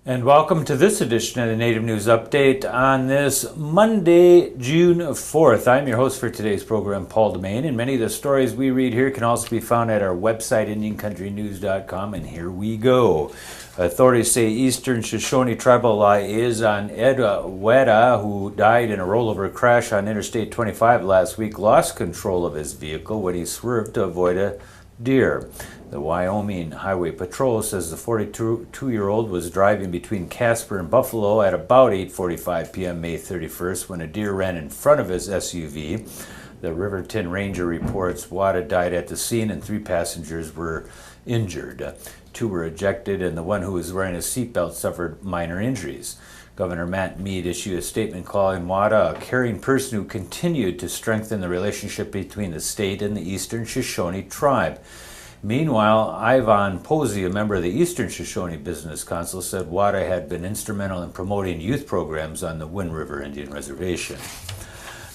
And welcome to this edition of the Native News Update on this Monday, June 4th. I'm your host for today's program, Paul DeMain, and many of the stories we read here can also be found at our website, IndianCountryNews.com, and here we go. Authorities say Eastern Shoshone Tribal liaison Ed Weta, who died in a rollover crash on Interstate 25 last week, lost control of his vehicle when he swerved to avoid a deer. The Wyoming Highway Patrol says the 42-year-old was driving between Casper and Buffalo at about 8:45 p.m. May 31st when a deer ran in front of his SUV. The Riverton Ranger reports Wada died at the scene and 3 passengers were injured. 2 were ejected and the one who was wearing a seatbelt suffered minor injuries. Governor Matt Mead issued a statement calling Wada a caring person who continued to strengthen the relationship between the state and the Eastern Shoshone Tribe. Meanwhile, Ivan Posey, a member of the Eastern Shoshone Business Council, said Wada had been instrumental in promoting youth programs on the Wind River Indian Reservation.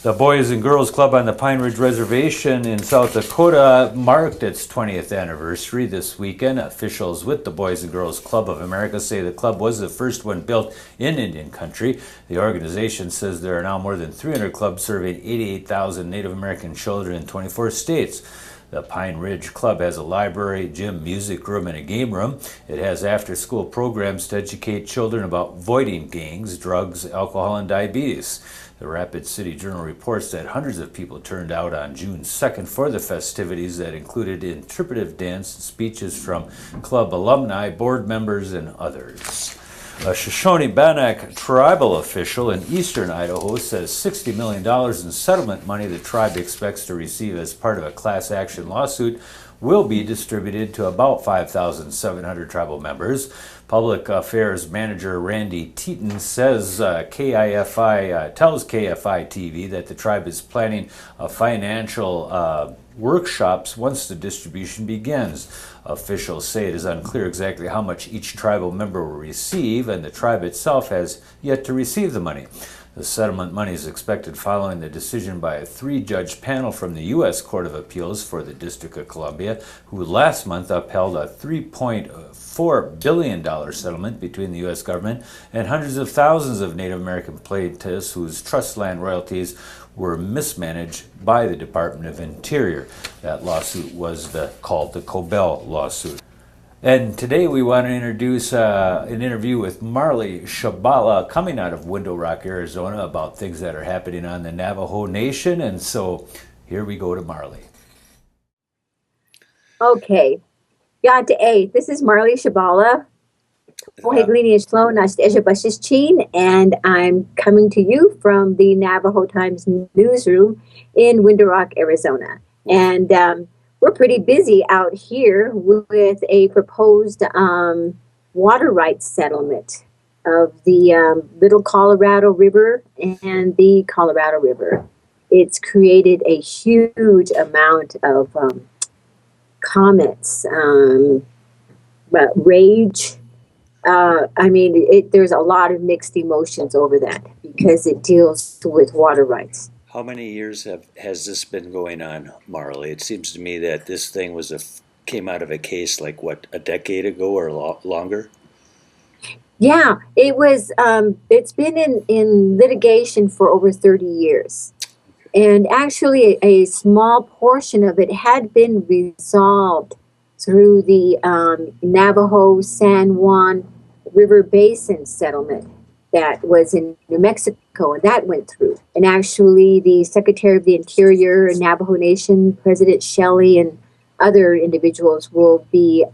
The Boys and Girls Club on the Pine Ridge Reservation in South Dakota marked its 20th anniversary this weekend. Officials with the Boys and Girls Club of America say the club was the first one built in Indian country. The organization says there are now more than 300 clubs serving 88,000 Native American children in 24 states. The Pine Ridge Club has a library, gym, music room, and a game room. It has after-school programs to educate children about avoiding gangs, drugs, alcohol, and diabetes. The Rapid City Journal reports that hundreds of people turned out on June 2nd for the festivities that included interpretive dance and speeches from club alumni, board members, and others. A Shoshone-Bannock tribal official in eastern Idaho says $60 million in settlement money the tribe expects to receive as part of a class action lawsuit will be distributed to about 5,700 tribal members. Public Affairs Manager Randy Teton says tells KFI TV that the tribe is planning a financial workshops once the distribution begins. Officials say it is unclear exactly how much each tribal member will receive, and the tribe itself has yet to receive the money. The settlement money is expected following the decision by a 3-judge panel from the U.S. Court of Appeals for the District of Columbia, who last month upheld a $3.4 billion settlement between the U.S. government and hundreds of thousands of Native American plaintiffs whose trust land royalties were mismanaged by the Department of Interior. That lawsuit was called the Cobell lawsuit. And today we want to introduce an interview with Marley Shebala coming out of Window Rock, Arizona, about things that are happening on the Navajo Nation. And so here we go to Marley. Okay. This is Marley Shebala. And I'm coming to you from the Navajo Times newsroom in Window Rock, Arizona. And we're pretty busy out here with a proposed water rights settlement of the Little Colorado River and the Colorado River. It's created a huge amount of comments, rage. There's a lot of mixed emotions over that because it deals with water rights. How many years has this been going on, Marley? It seems to me that this thing came out of a case like, a decade ago or longer? Yeah, it was. It's been in litigation for over 30 years. And actually, a small portion of it had been resolved through the Navajo-San Juan River Basin settlement that was in New Mexico, and that went through. And actually, the Secretary of the Interior, Navajo Nation, President Shelley, and other individuals will be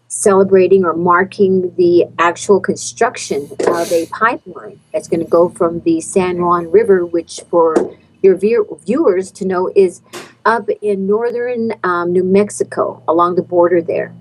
celebrating or marking the actual construction of a pipeline that's going to go from the San Juan River, which for your viewers to know is up in northern New Mexico along the border there.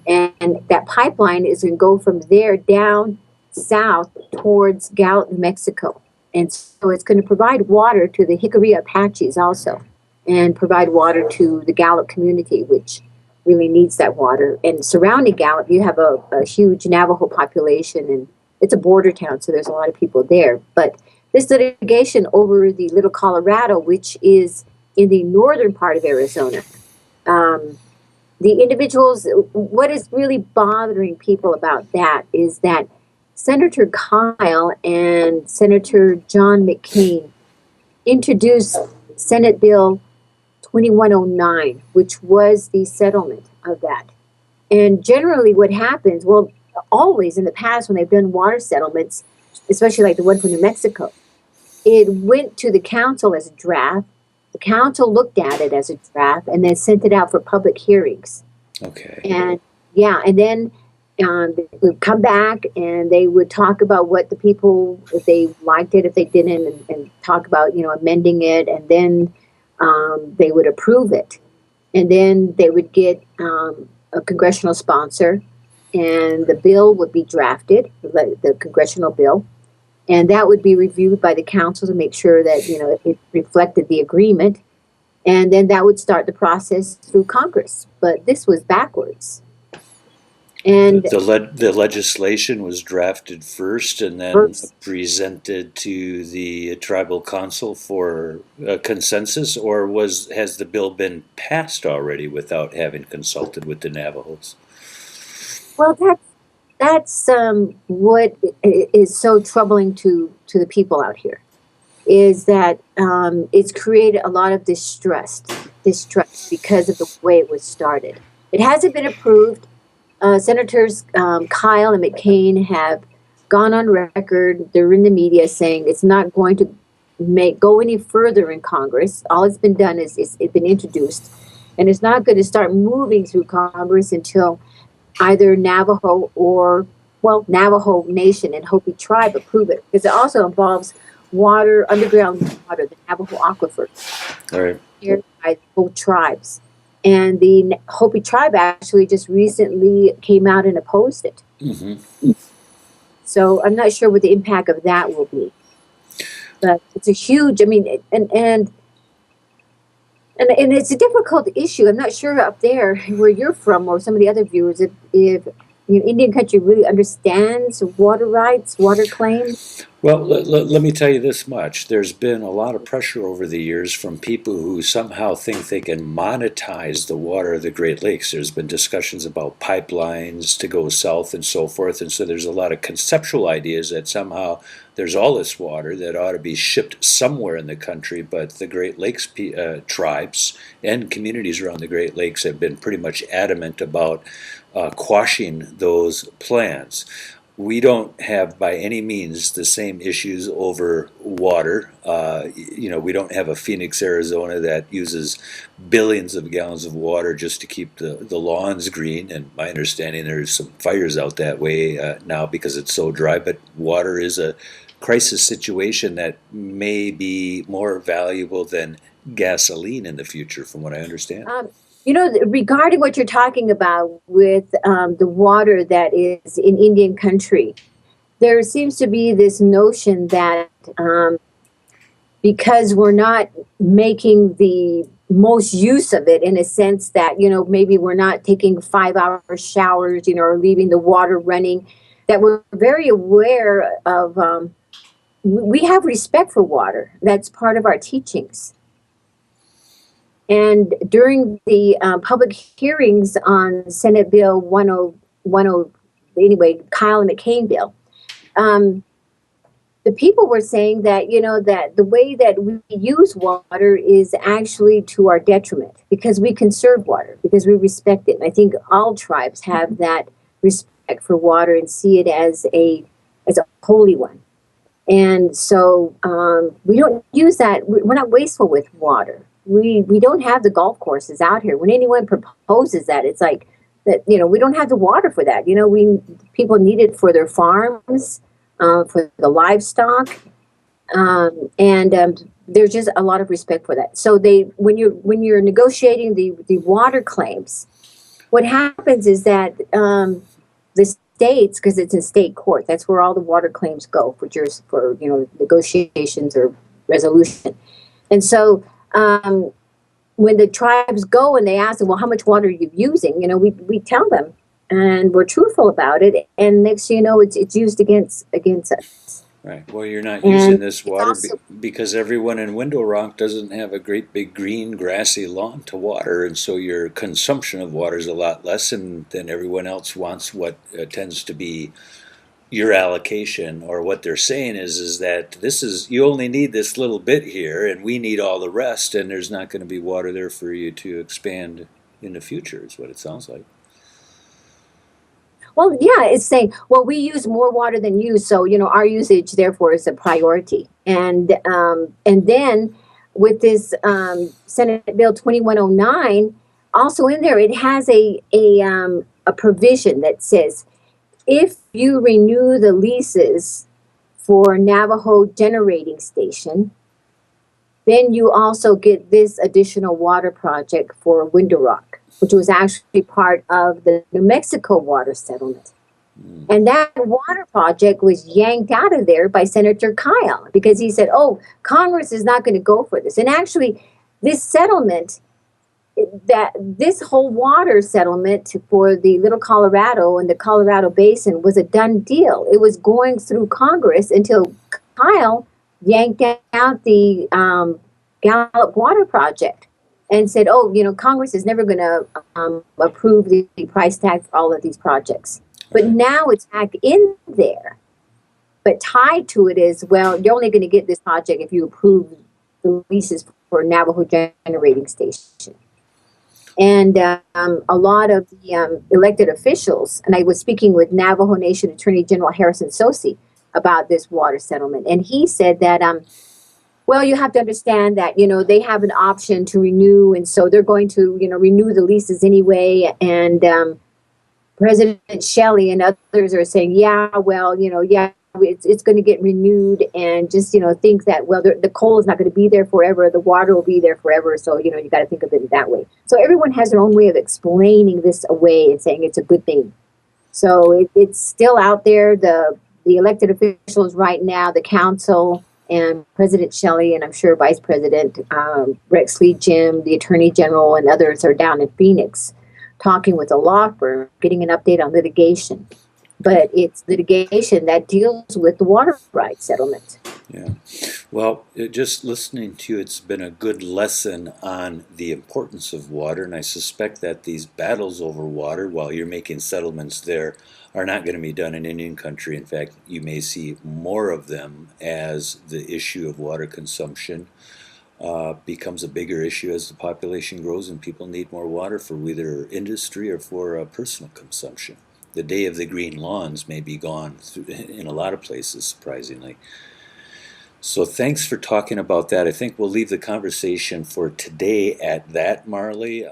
And that pipeline is going to go from there down south towards Gallup, New Mexico. And so it's going to provide water to the Hickory Apaches also, and provide water to the Gallup community, which really needs that water. And surrounding Gallup, you have a huge Navajo population, and it's a border town, so there's a lot of people there. But this litigation over the Little Colorado, which is in the northern part of Arizona, the individuals, what is really bothering people about that is that Senator Kyle and Senator John McCain introduced Senate Bill 2109, which was the settlement of that. And generally what happens, well, always in the past when they've done water settlements, especially like the one for New Mexico, it went to the council as a draft. The council looked at it as a draft and then sent it out for public hearings. Okay. And yeah, and then they would come back and they would talk about what the people, if they liked it, if they didn't, and talk about, amending it, and then they would approve it. And then they would get a congressional sponsor, and the bill would be drafted, the congressional bill, and that would be reviewed by the council to make sure that, it reflected the agreement. And then that would start the process through Congress. But this was backwards. And the legislation was drafted first and then presented to the tribal council for consensus, or has the bill been passed already without having consulted with the Navajos? Well, that's what is so troubling to the people out here, is that it's created a lot of distrust because of the way it was started. It hasn't been approved. Senators Kyle and McCain have gone on record. They're in the media saying it's not going to go any further in Congress. All it's been done is it's been introduced, and it's not going to start moving through Congress until either Navajo Navajo Nation and Hopi Tribe approve it, because it also involves water, underground water, the Navajo aquifer, right, shared by both tribes. And the Hopi Tribe actually just recently came out and opposed it. Mm-hmm. So I'm not sure what the impact of that will be. But it's a huge, and it's a difficult issue. I'm not sure up there where you're from or some of the other viewers if Indian country really understands water rights, water claims. Well, let me tell you this much. There's been a lot of pressure over the years from people who somehow think they can monetize the water of the Great Lakes. There's been discussions about pipelines to go south and so forth, and so there's a lot of conceptual ideas that somehow there's all this water that ought to be shipped somewhere in the country, but the Great Lakes tribes and communities around the Great Lakes have been pretty much adamant about quashing those plans. We don't have by any means the same issues over water. We don't have a Phoenix, Arizona that uses billions of gallons of water just to keep the lawns green. And my understanding, there's some fires out that way now because it's so dry. But water is a crisis situation that may be more valuable than gasoline in the future, from what I understand. Regarding what you're talking about with the water that is in Indian country, there seems to be this notion that because we're not making the most use of it, in a sense that, maybe we're not taking 5-hour showers, or leaving the water running, that we're very aware of, we have respect for water. That's part of our teachings. And during the public hearings on Senate Bill 1010, Kyle and McCain bill, the people were saying that, that the way that we use water is actually to our detriment, because we conserve water, because we respect it. And I think all tribes have that respect for water and see it as a holy one. And so we don't use that. We're not wasteful with water. We don't have the golf courses out here. When anyone proposes that, it's like that, we don't have the water for that. People need it for their farms, for the livestock, and there's just a lot of respect for that. So when you're negotiating the water claims, what happens is that the states, because it's in state court, that's where all the water claims go for negotiations or resolution, and so. When the tribes go and they ask them, well, how much water are you using? We tell them, and we're truthful about it. And next thing you know, it's used against us. Right. Well, you're not using this water because everyone in Window Rock doesn't have a great big green grassy lawn to water, and so your consumption of water is a lot less, and then everyone else wants what tends to be your allocation, or what they're saying is that this is, you only need this little bit here and we need all the rest, and there's not going to be water there for you to expand in the future, is what it sounds like. Well, yeah, it's saying, well, we use more water than you, so our usage therefore is a priority. And then with this Senate Bill 2109, also in there, it has a provision that says, if you renew the leases for Navajo Generating Station, then you also get this additional water project for Window Rock, which was actually part of the New Mexico water settlement. And that water project was yanked out of there by Senator Kyle because he said, oh, Congress is not going to go for this. And actually, this settlement, this whole water settlement for the Little Colorado and the Colorado Basin was a done deal. It was going through Congress until Kyle yanked out the Gallup Water Project and said, oh, Congress is never going to approve the price tag for all of these projects. But now it's back in there. But tied to it is, well, you're only going to get this project if you approve the leases for Navajo Generating Station. And a lot of the elected officials, and I was speaking with Navajo Nation Attorney General Harrison Sosi about this water settlement, and he said that, well, you have to understand that, they have an option to renew, and so they're going to, renew the leases anyway, and President Shelley and others are saying, yeah, well, yeah, it's going to get renewed, and just, think that, well, the coal is not going to be there forever. The water will be there forever. So, you got to think of it that way. So everyone has their own way of explaining this away and saying it's a good thing. So it's still out there. The elected officials right now, the council and President Shelley, and I'm sure Vice President Rex Lee Jim, the Attorney General, and others are down in Phoenix talking with a law firm, getting an update on litigation. But it's litigation that deals with the water rights settlement. Yeah. Well, just listening to you, it's been a good lesson on the importance of water, and I suspect that these battles over water, while you're making settlements there, are not going to be done in Indian country. In fact, you may see more of them as the issue of water consumption becomes a bigger issue as the population grows and people need more water for either industry or for personal consumption. The day of the green lawns may be gone in a lot of places, surprisingly. So thanks for talking about that. I think we'll leave the conversation for today at that, Marley.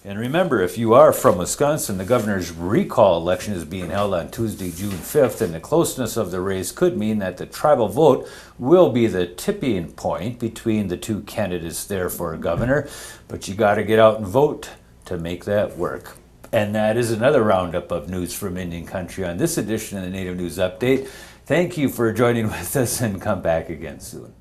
And remember, if you are from Wisconsin, the governor's recall election is being held on Tuesday, June 5th, and the closeness of the race could mean that the tribal vote will be the tipping point between the two candidates there for governor. But you got to get out and vote to make that work. And that is another roundup of news from Indian Country on this edition of the Native News Update. Thank you for joining with us, and come back again soon.